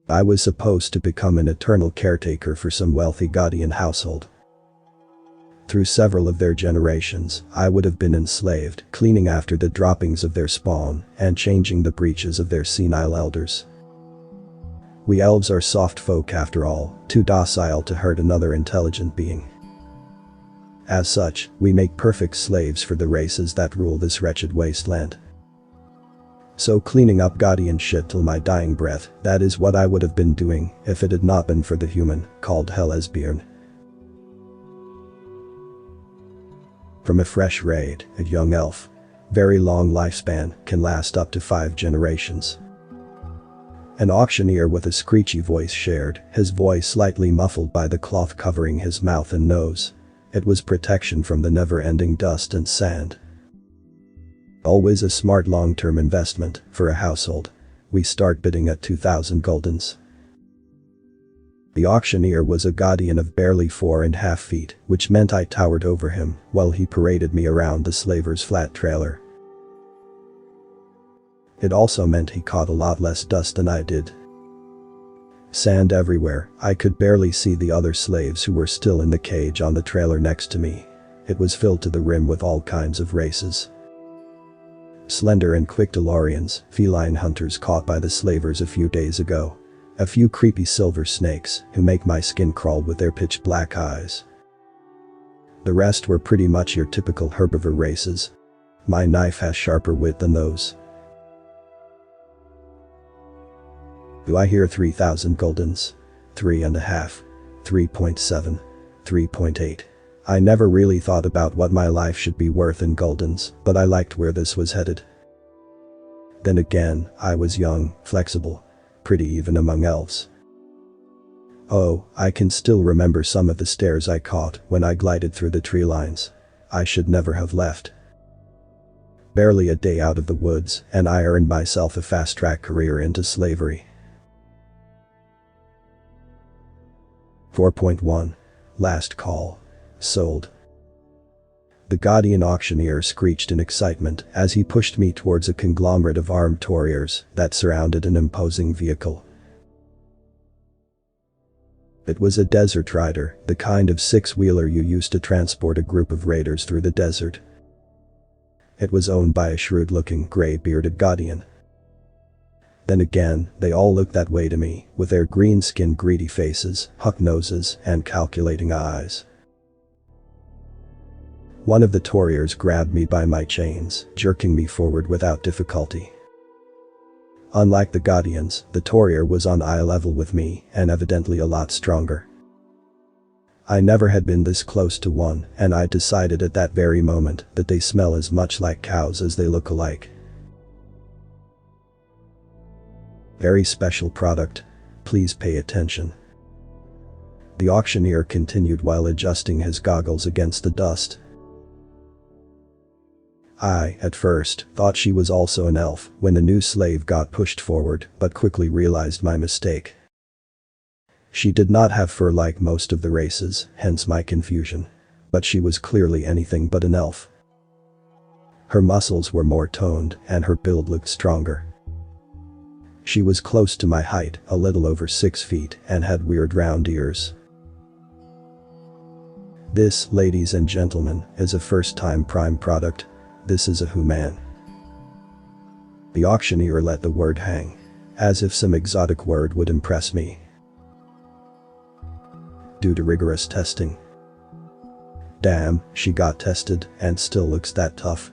I was supposed to become an eternal caretaker for some wealthy Guardian household. Through several of their generations, I would have been enslaved, cleaning after the droppings of their spawn and changing the breeches of their senile elders. We elves are soft folk after all, too docile to hurt another intelligent being. As such, we make perfect slaves for the races that rule this wretched wasteland. So cleaning up Guardian shit till my dying breath, that is what I would have been doing if it had not been for the human called Hellesbjorn. From a fresh raid, a young elf. Very long lifespan, can last up to 5 generations. An auctioneer with a screechy voice shared, his voice slightly muffled by the cloth covering his mouth and nose. It was protection from the never-ending dust and sand. Always a smart long-term investment for a household. We start bidding at 2,000 guldens. The auctioneer was a Guardian of barely 4.5 feet, which meant I towered over him while he paraded me around the slaver's flat trailer. It also meant he caught a lot less dust than I did. Sand everywhere, I could barely see the other slaves who were still in the cage on the trailer next to me. It was filled to the rim with all kinds of races. Slender and quick DeLoreans, feline hunters caught by the slavers a few days ago. A few creepy silver snakes who make my skin crawl with their pitch black eyes. The rest were pretty much your typical herbivore races. My knife has sharper wit than those. Do I hear 3,000 guldens? 3.5, 3.7, 3.8. I never really thought about what my life should be worth in guldens, but I liked where this was headed. Then again, I was young, flexible, pretty even among elves. Oh, I can still remember some of the stares I caught when I glided through the tree lines. I should never have left. Barely a day out of the woods, and I earned myself a fast-track career into slavery. 4.1. Last call. Sold. The Guardian auctioneer screeched in excitement as he pushed me towards a conglomerate of armed warriors that surrounded an imposing vehicle. It was a desert rider, the kind of 6-wheeler you used to transport a group of raiders through the desert. It was owned by a shrewd-looking, gray-bearded Guardian. Then again, they all looked that way to me, with their green-skinned greedy faces, hook noses, and calculating eyes. One of the Tauriers grabbed me by my chains, jerking me forward without difficulty. Unlike the Guardians, the Taurier was on eye level with me, and evidently a lot stronger. I never had been this close to one, and I decided at that very moment that they smell as much like cows as they look alike. Very special product. Please pay attention. The auctioneer continued while adjusting his goggles against the dust. I, at first, thought she was also an elf when the new slave got pushed forward, but quickly realized my mistake. She did not have fur like most of the races, hence my confusion. But she was clearly anything but an elf. Her muscles were more toned, and her build looked stronger. She was close to my height, a little over 6 feet, and had weird round ears. This, ladies and gentlemen, is a first-time Prime product. This is a human. The auctioneer let the word hang, as if some exotic word would impress me. Due to rigorous testing. Damn, she got tested and still looks that tough.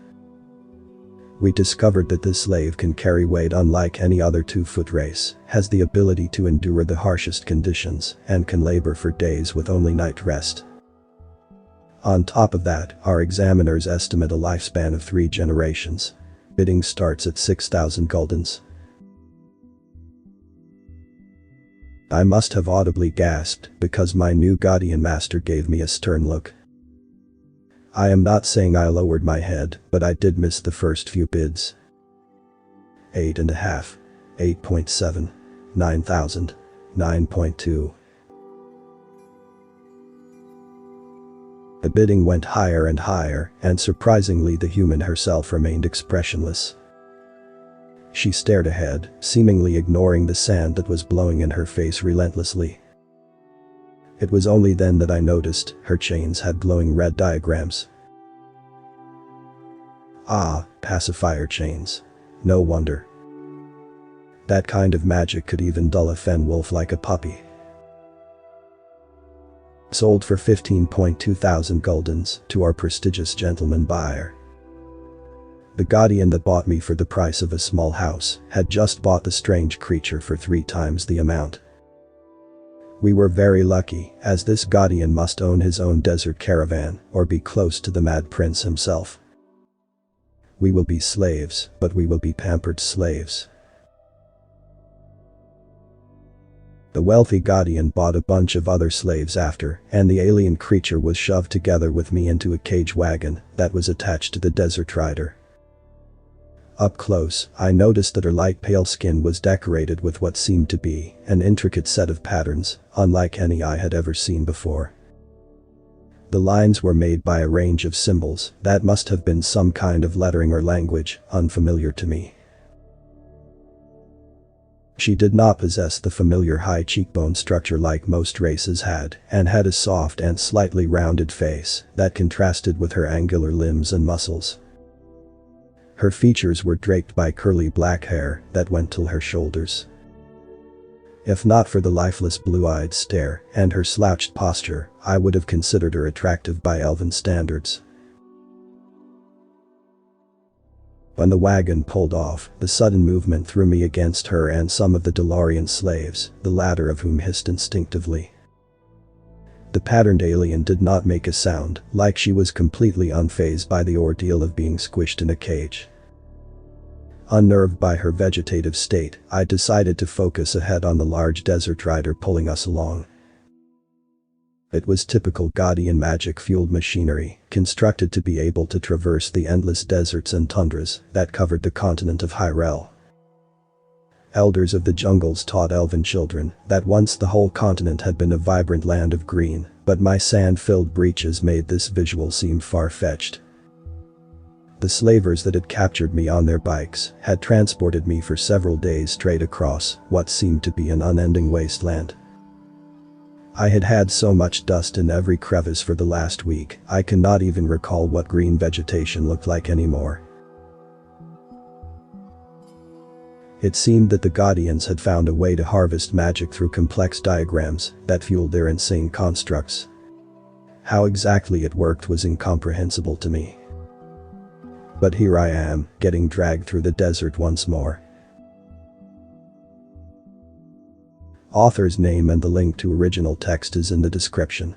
We discovered that this slave can carry weight unlike any other 2-foot race, has the ability to endure the harshest conditions, and can labor for days with only night rest. On top of that, our examiners estimate a lifespan of 3 generations. Bidding starts at 6,000 guldens. I must have audibly gasped because my new Guardian master gave me a stern look. I am not saying I lowered my head, but I did miss the first few bids. 8.5, 8.7, 9,000, 9.2. The bidding went higher and higher, and surprisingly the human herself remained expressionless. She stared ahead, seemingly ignoring the sand that was blowing in her face relentlessly. It was only then that I noticed her chains had glowing red diagrams. Ah, pacifier chains. No wonder. That kind of magic could even dull a fen wolf like a puppy. Sold for 15.2 thousand guldens to our prestigious gentleman buyer. The guardian that bought me for the price of a small house had just bought the strange creature for 3 times the amount. We were very lucky, as this guardian must own his own desert caravan or be close to the Mad Prince himself. We will be slaves, but we will be pampered slaves. The wealthy guardian bought a bunch of other slaves after, and the alien creature was shoved together with me into a cage wagon that was attached to the desert rider. Up close, I noticed that her light pale skin was decorated with what seemed to be an intricate set of patterns, unlike any I had ever seen before. The lines were made by a range of symbols that must have been some kind of lettering or language unfamiliar to me. She did not possess the familiar high cheekbone structure like most races had, and had a soft and slightly rounded face that contrasted with her angular limbs and muscles. Her features were draped by curly black hair that went till her shoulders. If not for the lifeless blue-eyed stare and her slouched posture, I would have considered her attractive by elven standards. When the wagon pulled off, the sudden movement threw me against her and some of the Delorian slaves, the latter of whom hissed instinctively. The patterned alien did not make a sound, like she was completely unfazed by the ordeal of being squished in a cage. Unnerved by her vegetative state, I decided to focus ahead on the large desert rider pulling us along. It was typical Guardian magic-fueled machinery, constructed to be able to traverse the endless deserts and tundras that covered the continent of Hyrule. Elders of the jungles taught elven children that once the whole continent had been a vibrant land of green, but my sand-filled breeches made this visual seem far-fetched. The slavers that had captured me on their bikes had transported me for several days straight across what seemed to be an unending wasteland. I had had so much dust in every crevice for the last week, I cannot even recall what green vegetation looked like anymore. It seemed that the Guardians had found a way to harvest magic through complex diagrams that fueled their insane constructs. How exactly it worked was incomprehensible to me. But here I am, getting dragged through the desert once more. Author's name and the link to original text is in the description.